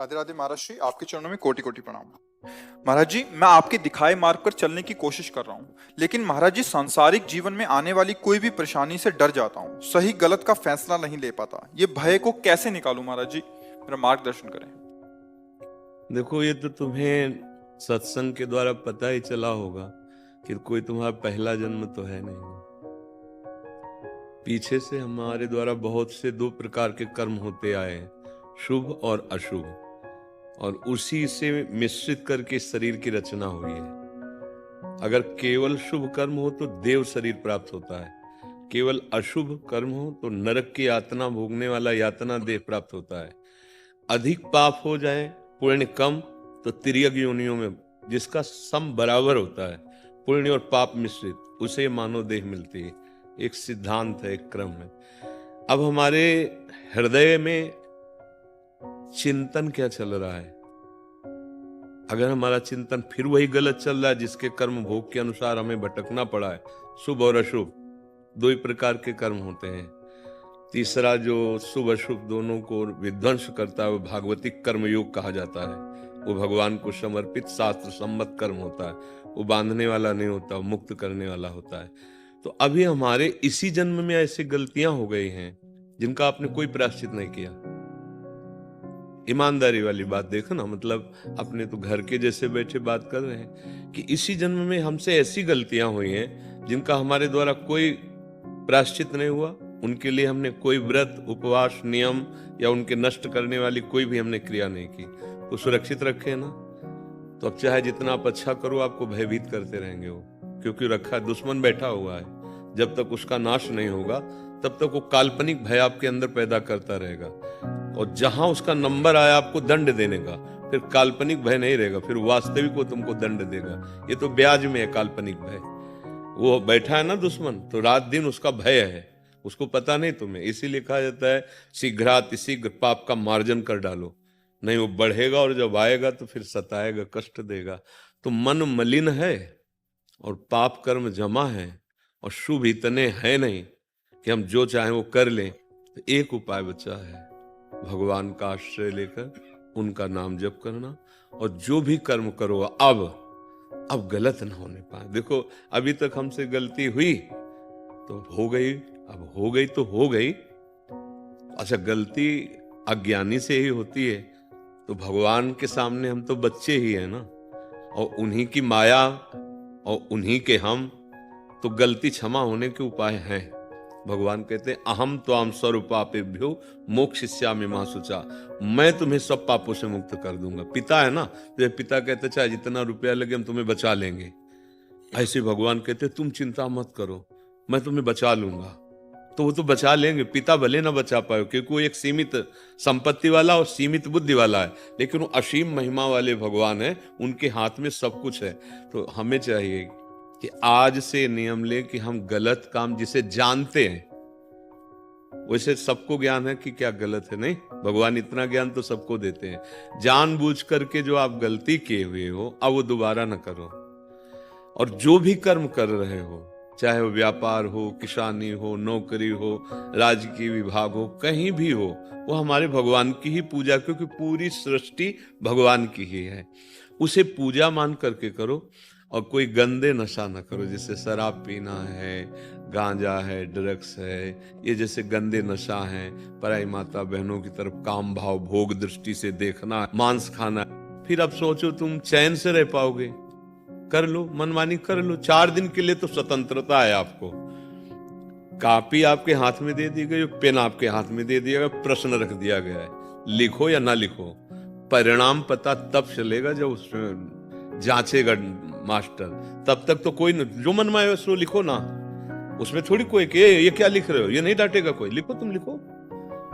राधे राधे महाराज जी, आपके चरणों में कोटि कोटि प्रणाम। महाराज जी, मैं आपके दिखाए मार्ग पर चलने की कोशिश कर रहा हूँ, लेकिन महाराज जी सांसारिक जीवन में आने वाली कोई भी परेशानी से डर जाता हूँ। सही गलत का फैसला नहीं ले पाता। ये भय को कैसे निकालूं महाराज जी? मेरा मार्गदर्शन करें। देखो, ये तो तुम्हें सत्संग के द्वारा पता ही चला होगा कि कोई तुम्हारा पहला जन्म तो है नहीं। पीछे से हमारे द्वारा बहुत से दो प्रकार के कर्म होते आए हैं, शुभ और अशुभ, और उसी से मिश्रित करके शरीर की रचना हुई है। अगर केवल शुभ कर्म हो तो देव शरीर प्राप्त होता है, केवल अशुभ कर्म हो तो नरक की यातना भोगने वाला यातना देह प्राप्त होता है। अधिक पाप हो जाए, पुण्य कम, तो तिर्यक योनियों में जिसका सम बराबर होता है, पुण्य और पाप मिश्रित, उसे मानव देह मिलती है। एक सिद्धांत है, एक क्रम है। अब हमारे हृदय में चिंतन क्या चल रहा है? अगर हमारा चिंतन फिर वही गलत चल रहा है जिसके कर्म भोग के अनुसार हमें भटकना पड़ा है, शुभ और अशुभ दो ही प्रकार के कर्म होते हैं। तीसरा जो शुभ अशुभ दोनों को विध्वंस करता है वो भागवतिक कर्म योग कहा जाता है। वो भगवान को समर्पित शास्त्र सम्मत कर्म होता है। वो बांधने वाला नहीं होता, वो मुक्त करने वाला होता है। तो अभी हमारे इसी जन्म में ऐसी गलतियां हो गई हैं जिनका आपने कोई प्रायश्चित नहीं किया। ईमानदारी वाली बात देखो ना, मतलब अपने तो घर के जैसे बैठे बात कर रहे हैं कि इसी जन्म में हमसे ऐसी गलतियां हुई हैं जिनका हमारे द्वारा कोई प्रायश्चित नहीं हुआ। उनके लिए हमने कोई व्रत, उपवास, नियम या उनके नष्ट करने वाली कोई भी हमने क्रिया नहीं की। तो सुरक्षित रखे ना, तो अब चाहे जितना आप अच्छा करो, आपको भयभीत करते रहेंगे वो, क्योंकि रखा दुश्मन बैठा हुआ है। जब तक उसका नाश नहीं होगा तब तक वो काल्पनिक भय आपके अंदर पैदा करता रहेगा, और जहां उसका नंबर आया आपको दंड देने का, फिर काल्पनिक भय नहीं रहेगा, फिर वास्तविक वो तुमको दंड देगा। ये तो ब्याज में है काल्पनिक भय। वो बैठा है ना दुश्मन, तो रात दिन उसका भय है, उसको पता नहीं तुम्हें। इसीलिए कहा जाता है शीघ्रातिशीघ्र पाप का मार्जन कर डालो, नहीं वो बढ़ेगा और जब आएगा तो फिर सताएगा, कष्ट देगा। तो मन मलिन है और पाप कर्म जमा है और शुभ इतने हैं नहीं कि हम जो चाहें वो कर लें। तो एक उपाय बचा है, भगवान का आश्रय लेकर उनका नाम जप करना, और जो भी कर्म करो अब गलत ना होने पाए। देखो, अभी तक हमसे गलती हुई तो हो गई, अब हो गई तो हो गई। अच्छा, गलती अज्ञानी से ही होती है, तो भगवान के सामने हम तो बच्चे ही हैं ना, और उन्हीं की माया और उन्हीं के हम, तो गलती क्षमा होने के उपाय हैं। भगवान कहते हैं अहम त्वाम सर्वपापेभ्यो मोक्षयिष्यामि मा शुचा, मैं तुम्हें सब पापों से मुक्त कर दूंगा। पिता है ना, तो पिता कहते चाहे जितना रुपया लगे हम तुम्हें बचा लेंगे। ऐसे भगवान कहते तुम चिंता मत करो, मैं तुम्हें बचा लूंगा। तो वो तो बचा लेंगे, पिता भले ना बचा पाए, क्योंकि वो एक सीमित संपत्ति वाला और सीमित बुद्धि वाला है, लेकिन वो असीम महिमा वाले भगवान है, उनके हाथ में सब कुछ है। तो हमें चाहिए कि आज से नियम ले कि हम गलत काम जिसे जानते हैं, वैसे सबको ज्ञान है कि क्या गलत है, नहीं, भगवान इतना ज्ञान तो सबको देते हैं। जानबूझ करके जो आप गलती किए हुए हो अब वो दोबारा ना करो। और जो भी कर्म कर रहे हो, चाहे वो व्यापार हो, किसानी हो, नौकरी हो, राजकीय विभाग हो, कहीं भी हो, वो हमारे भगवान की ही पूजा, क्योंकि पूरी सृष्टि भगवान की ही है। उसे पूजा मान करके करो, और कोई गंदे नशा ना करो, जैसे शराब पीना है, गांजा है, ड्रग्स है, ये जैसे गंदे नशा है। पराई माता बहनों की तरफ काम भाव भोग दृष्टि से देखना, मांस खाना, फिर अब सोचो तुम चैन से रह पाओगे? कर लो, मनमानी कर लो। 4 दिन के लिए तो स्वतंत्रता है आपको। कॉपी आपके हाथ में दे दी गई, पेन आपके हाथ में दे दिया गया, प्रश्न रख दिया गया है, लिखो या ना लिखो। परिणाम पता तब चलेगा जब उसमें जांचेगा मास्टर, तब तक तो कोई जो मन में आए उसको लिखो ना। उसमें थोड़ी कोई कि ये क्या लिख रहे हो, ये नहीं डांटेगा कोई, लिखो, तुम लिखो।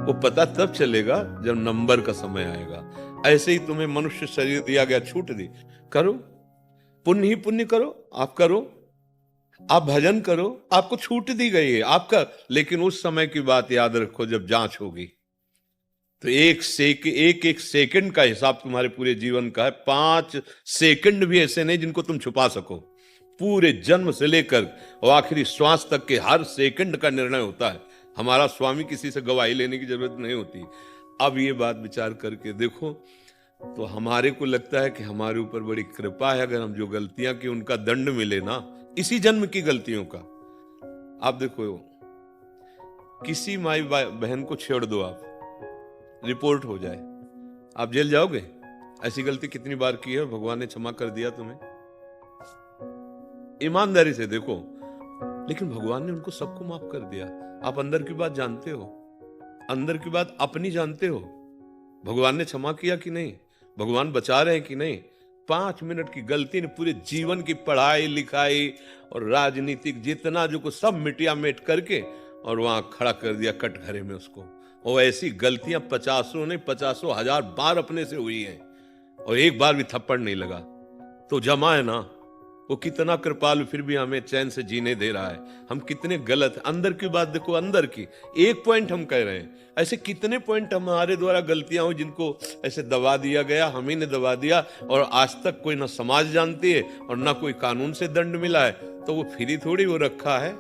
वो पता तब चलेगा जब नंबर का समय आएगा। ऐसे ही तुम्हें मनुष्य शरीर दिया गया, छूट दी, करो, पुण्य ही पुण्य करो, आप करो, आप भजन करो, आपको छूट दी गई है आपका। लेकिन उस समय की बात याद रखो, जब जांच होगी तो एक सेकंड का हिसाब तुम्हारे पूरे जीवन का है। 5 सेकंड भी ऐसे नहीं जिनको तुम छुपा सको। पूरे जन्म से लेकर और आखिरी श्वास तक के हर सेकंड का निर्णय होता है। हमारा स्वामी, किसी से गवाही लेने की जरूरत नहीं होती। अब ये बात विचार करके देखो, तो हमारे को लगता है कि हमारे ऊपर बड़ी कृपा है, अगर हम जो गलतियां की उनका दंड मिले ना, इसी जन्म की गलतियों का। आप देखो, किसी माई बहन को छेड़ दो आप, रिपोर्ट हो जाए, आप जेल जाओगे? ऐसी गलती कितनी बार की है और भगवान ने क्षमा कर दिया तुम्हें? ईमानदारी से देखो, लेकिन भगवान ने उनको सबको माफ कर दिया। आप अंदर की बात जानते हो, अंदर की बात अपनी जानते हो, भगवान ने क्षमा किया कि नहीं, भगवान बचा रहे हैं कि नहीं? 5 मिनट की गलती ने पूरे जीवन की पढ़ाई लिखाई और राजनीतिक जितना जो कुछ सब मिटिया मेट करके और वहां खड़ा कर दिया कटघरे में उसको। और ऐसी गलतियां 50 ने 50,000 बार अपने से हुई हैं और एक बार भी थप्पड़ नहीं लगा। तो जमा है ना, वो कितना कृपालु, फिर भी हमें चैन से जीने दे रहा है। हम कितने गलत, अंदर की बात देखो, अंदर की एक पॉइंट हम कह रहे हैं, ऐसे कितने पॉइंट हमारे द्वारा गलतियां हुई जिनको ऐसे दबा दिया गया, हम ही ने दबा दिया, और आज तक कोई ना समाज जानती है और ना कोई कानून से दंड मिला है। तो वो फ्री थोड़ी वो रखा है,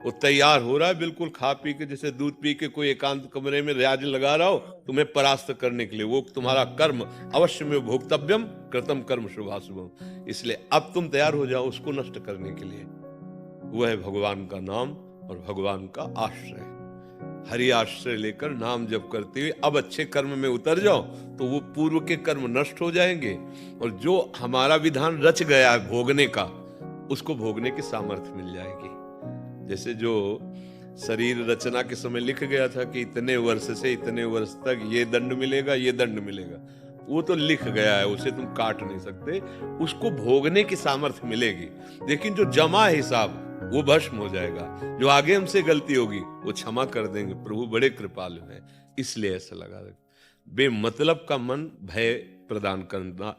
वो तैयार हो रहा है बिल्कुल खा पी के, जैसे दूध पी के कोई एकांत कमरे में रियाज लगा रहा हो तुम्हें परास्त करने के लिए। वो तुम्हारा कर्म अवश्य में भोक्तव्यम कृतम कर्म शुभाशुभम। इसलिए अब तुम तैयार हो जाओ उसको नष्ट करने के लिए। वह है भगवान का नाम और भगवान का आश्रय। हरि आश्रय लेकर नाम जप करते हुए अब अच्छे कर्म में उतर जाओ, तो वो पूर्व के कर्म नष्ट हो जाएंगे और जो हमारा विधान रच गया है भोगने का, उसको भोगने की सामर्थ्य मिल जाएगी। जैसे जो शरीर रचना के समय लिख गया था कि इतने वर्ष से इतने वर्ष तक ये दंड मिलेगा, ये दंड मिलेगा, वो तो लिख गया है, उसे तुम काट नहीं सकते, उसको भोगने की सामर्थ्य मिलेगी। लेकिन जो जमा है हिसाब, वो भस्म हो जाएगा। जो आगे हमसे गलती होगी वो क्षमा कर देंगे। प्रभु बड़े कृपालु हैं, इसलिए ऐसा लगा। बेमतलब का मन भय प्रदान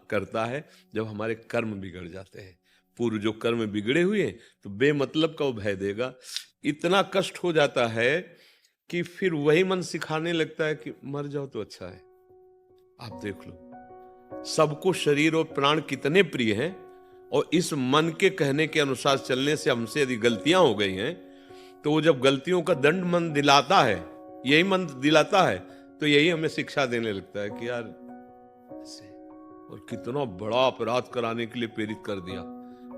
करता है जब हमारे कर्म बिगड़ जाते हैं। पूर्व जो कर्म बिगड़े हुए हैं तो बेमतलब का वो भय देगा। इतना कष्ट हो जाता है कि फिर वही मन सिखाने लगता है कि मर जाओ तो अच्छा है। आप देख लो, सबको शरीर और प्राण कितने प्रिय हैं, और इस मन के कहने के अनुसार चलने से हमसे यदि गलतियां हो गई हैं, तो वो जब गलतियों का दंड मन दिलाता है, यही मन दिलाता है, तो यही हमें शिक्षा देने लगता है कि यार ऐसे, और कितना बड़ा अपराध कराने के लिए प्रेरित कर दिया।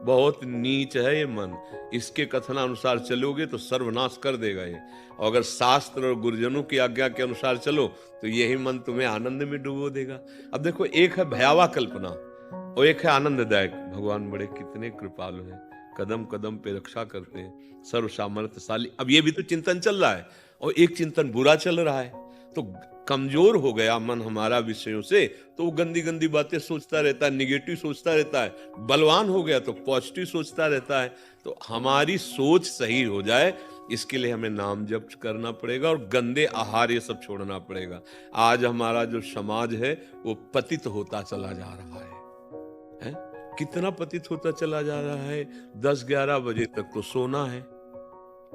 बहुत नीच है ये मन, इसके कथनानुसार चलोगे तो सर्वनाश कर देगा ये। और अगर शास्त्र और गुरुजनों की आज्ञा के अनुसार चलो तो यही मन तुम्हें आनंद में डुबो देगा। अब देखो, एक है भयावह कल्पना और एक है आनंददायक। भगवान बड़े कितने कृपालु हैं, कदम कदम पे रक्षा करते हैं, सर्व सामर्थ्यशाली। अब ये भी तो चिंतन चल रहा है और एक चिंतन बुरा चल रहा है, तो कमजोर हो गया मन हमारा विषयों से, तो वो गंदी गंदी बातें सोचता रहता है, निगेटिव सोचता रहता है। बलवान हो गया तो पॉजिटिव सोचता रहता है। तो हमारी सोच सही हो जाए, इसके लिए हमें नाम जप करना पड़ेगा और गंदे आहार ये सब छोड़ना पड़ेगा। आज हमारा जो समाज है वो पतित होता चला जा रहा है? कितना पतित होता चला जा रहा है। 10-11 बजे तक तो सोना है,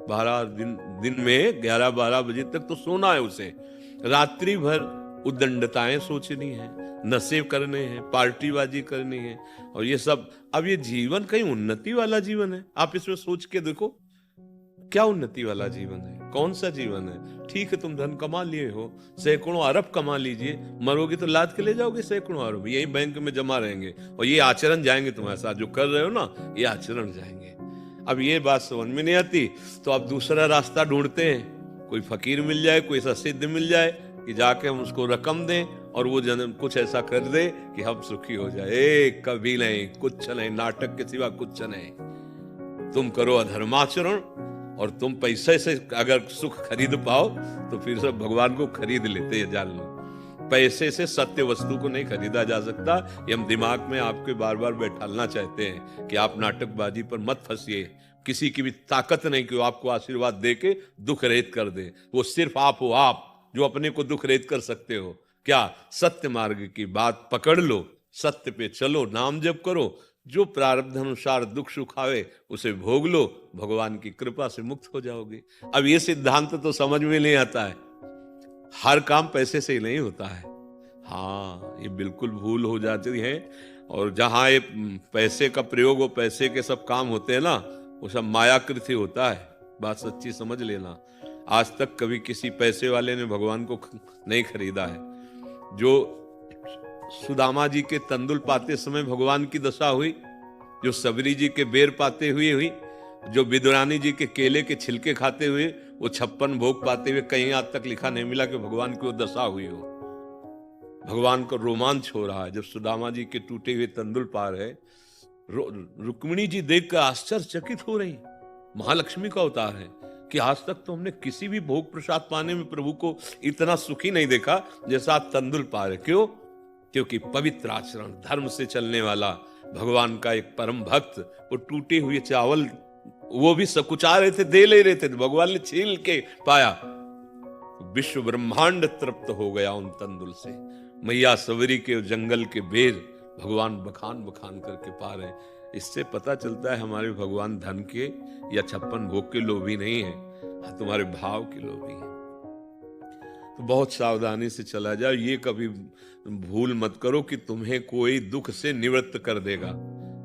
12 दिन में 11-12 बजे तक तो सोना है उसे। रात्रि भर उद्दंडताएं सोचनी है, नशे करने हैं, पार्टीबाजी करनी है, और ये सब। अब ये जीवन कहीं उन्नति वाला जीवन है? आप इसमें सोच के देखो, क्या उन्नति वाला जीवन है? कौन सा जीवन है? ठीक है, तुम धन कमा लिए हो, सैकड़ों अरब कमा लीजिए, मरोगे तो लाद के ले जाओगे सैकड़ों अरब, यही बैंक में जमा रहेंगे और ये आचरण जाएंगे तुम्हारे साथ, जो कर रहे हो ना, ये आचरण जाएंगे। अब ये बात समझ में नहीं आती तो आप दूसरा रास्ता ढूंढते हैं, कोई फकीर मिल जाए, कोई ऐसा सिद्ध मिल जाए कि जाके हम उसको रकम दें और वो जन्म कुछ ऐसा कर दे कि हम सुखी हो जाए। कभी नहीं, कुछ नहीं, नाटक के सिवा कुछ नहीं। तुम करो अधर्माचरण और तुम पैसे से अगर सुख खरीद पाओ तो फिर सब भगवान को खरीद लेते हैं, जान लो। पैसे से सत्य वस्तु को नहीं खरीदा जा सकता। ये हम दिमाग में आपके बार बार बैठालना चाहते हैं कि आप नाटकबाजी पर मत फंसिए। किसी की भी ताकत नहीं कि वो आपको आशीर्वाद दे के दुख रहित कर दे। वो सिर्फ आप हो, आप जो अपने को दुख रहित कर सकते हो। क्या? सत्य मार्ग की बात पकड़ लो, सत्य पे चलो, नाम जप करो, जो प्रारब्ध अनुसार दुख सुख आवे उसे भोग लो, भगवान की कृपा से मुक्त हो जाओगे। अब ये सिद्धांत तो समझ में नहीं आता है, हर काम पैसे से ही नहीं होता है। हाँ, ये बिल्कुल भूल हो जाती है। और जहां ये पैसे का प्रयोग हो, पैसे के सब काम होते हैं ना, वो सब मायाकृति होता है। बात सच्ची समझ लेना। आज तक कभी किसी पैसे वाले ने भगवान को नहीं खरीदा है। जो सुदामा जी के तंदुल पाते समय भगवान की दशा हुई, जो सबरी जी के बेर पाते हुए हुई, जो विदुरानी जी के केले के छिलके खाते हुए, वो 56 भोग पाते हुए, कहीं आज तक लिखा नहीं मिला कि भगवान की वो दशा हुई हो। भगवान को रोमांच हो रहा है जब सुदामा जी के टूटे हुए तंदुल पा रहे। रुक्मिणी जी देखकर आश्चर्यचकित हो रही। महालक्ष्मी का अवतार है कि आज तक तो हमने किसी भी भोग प्रसाद पाने में प्रभु को इतना सुखी नहीं देखा जैसा आप तंदुल पा रहे। क्यों? क्योंकि पवित्र आचरण, धर्म से चलने वाला भगवान का एक परम भक्त, वो टूटे हुए चावल वो भी सकुचा रहे थे, दे ले रहे थे, भगवान ने छील के पाया। विश्व ब्रह्मांड तृप्त हो गया उन तंदुल से। मैया सवरी के जंगल के बेर भगवान बखान बखान करके पा रहे। इससे पता चलता है हमारे भगवान धन के या 56 भोग के लोभी नहीं है, तुम्हारे भाव के लोभी है। तो बहुत सावधानी से चला जाओ। ये कभी भूल मत करो कि तुम्हें कोई दुख से निवृत्त कर देगा।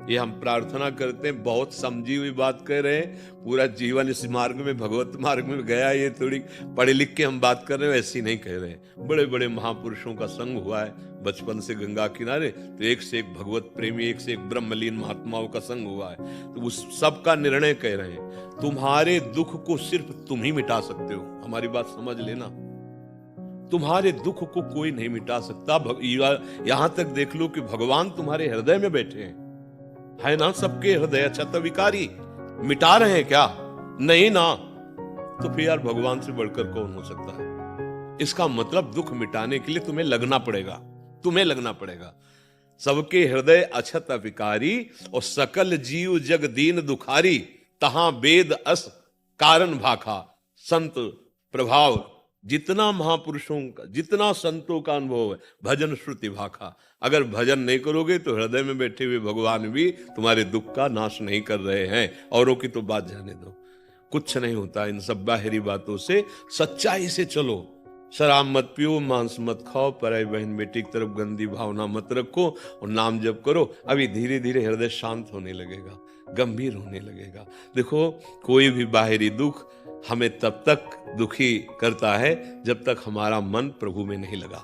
ये हम प्रार्थना करते हैं, बहुत समझी हुई बात कह रहे हैं। पूरा जीवन इस मार्ग में, भगवत मार्ग में गया, ये थोड़ी पढ़े लिख के हम बात कर रहे हैं, ऐसी नहीं कह रहे हैं। बड़े बड़े महापुरुषों का संग हुआ है बचपन से गंगा किनारे, तो एक से एक भगवत प्रेमी, एक से एक ब्रह्मलीन महात्माओं का संग हुआ है। तो उस सब का निर्णय कह रहे हैं। तुम्हारे दुख को सिर्फ तुम ही मिटा सकते हो। हमारी बात समझ लेना, तुम्हारे दुख को कोई नहीं मिटा सकता। यहां तक देख लो कि भगवान तुम्हारे हृदय में बैठे हैं, है ना? सबके हृदय अच्छा तो विकारी मिटा रहे हैं क्या? नहीं ना। तो फिर यार भगवान से बढ़कर कौन हो सकता है? इसका मतलब दुख मिटाने के लिए तुम्हें लगना पड़ेगा, तुम्हें लगना पड़ेगा। सबके हृदय अछत विकारी और सकल जीव जग दीन दुखारी, तहां वेद अस कारण भाखा। संत प्रभाव, जितना महापुरुषों का, जितना संतों का अनुभव है, भजन श्रुति भाखा। अगर भजन नहीं करोगे तो हृदय में बैठे हुए भगवान भी तुम्हारे दुख का नाश नहीं कर रहे हैं। औरों की तो बात जाने दो, कुछ नहीं होता इन सब बाहरी बातों से। सच्चाई से चलो। शराब मत पियो, मांस मत खाओ, पराई बहन बेटी की तरफ गंदी भावना मत रखो और नाम जप करो। अभी धीरे धीरे हृदय शांत होने लगेगा, गंभीर होने लगेगा। देखो, कोई भी बाहरी दुख हमें तब तक दुखी करता है जब तक हमारा मन प्रभु में नहीं लगा।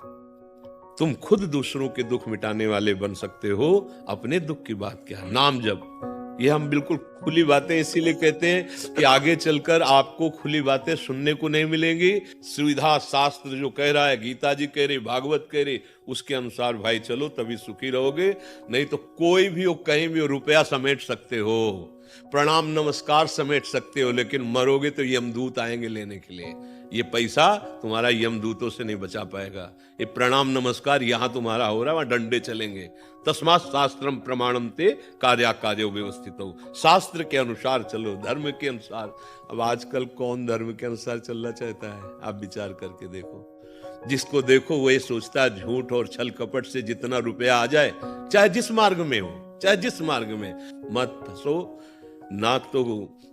तुम खुद दूसरों के दुख मिटाने वाले बन सकते हो, अपने दुख की बात क्या। नाम जप, ये हम बिल्कुल खुली बातें इसीलिए कहते हैं कि आगे चलकर आपको खुली बातें सुनने को नहीं मिलेंगी। सुविधा शास्त्र जो कह रहा है, गीता जी कह रही, भागवत कह रही, उसके अनुसार भाई चलो, तभी सुखी रहोगे। नहीं तो कोई भी हो, कहीं भी हो, रुपया समेट सकते हो, प्रणाम नमस्कार समेट सकते हो, लेकिन मरोगे तो यमदूत आएंगे लेने के लिए। ये पैसा तुम्हारा यमदूतों से नहीं बचा पाएगा। ये प्रणाम नमस्कार यहां तुम्हारा हो रहा है, वहां डंडे चलेंगे। तस्मात् शास्त्रम प्रमाणम ते कार्या कार्यो व्यवस्थित हो। शास्त्र के अनुसार चलो, धर्म के अनुसार। अब आजकल कौन धर्म के अनुसार चलना चाहता है? आप विचार करके देखो। जिसको देखो वो ये सोचता है झूठ और छल कपट से जितना रुपया आ जाए, चाहे जिस मार्ग में हो, चाहे जिस मार्ग में, मत फंसो। ना तो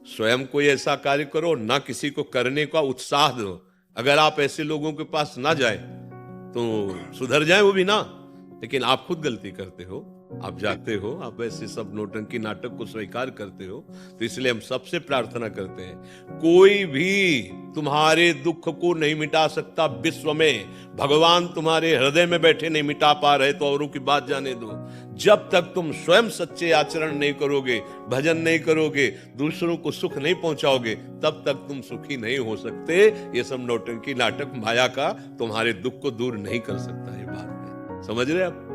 स्वयं कोई ऐसा कार्य करो, ना किसी को करने का उत्साह दो। अगर आप ऐसे लोगों के पास ना जाए तो सुधर जाए वो भी ना, लेकिन आप खुद गलती करते हो, आप जाते हो, आप ऐसे सब नौटंकी नाटक को स्वीकार करते हो। तो इसलिए हम सबसे प्रार्थना करते हैं, कोई भी तुम्हारे दुख को नहीं मिटा सकता विश्व में। भगवान तुम्हारे हृदय में बैठे नहीं मिटा पा रहे तो औरों की बात जाने दो। जब तक तुम स्वयं सच्चे आचरण नहीं करोगे, भजन नहीं करोगे, दूसरों को सुख नहीं पहुंचाओगे, तब तक तुम सुखी नहीं हो सकते। ये सब नौटंकी नाटक माया का तुम्हारे दुख को दूर नहीं कर सकता। ये बात है, समझ रहे आप?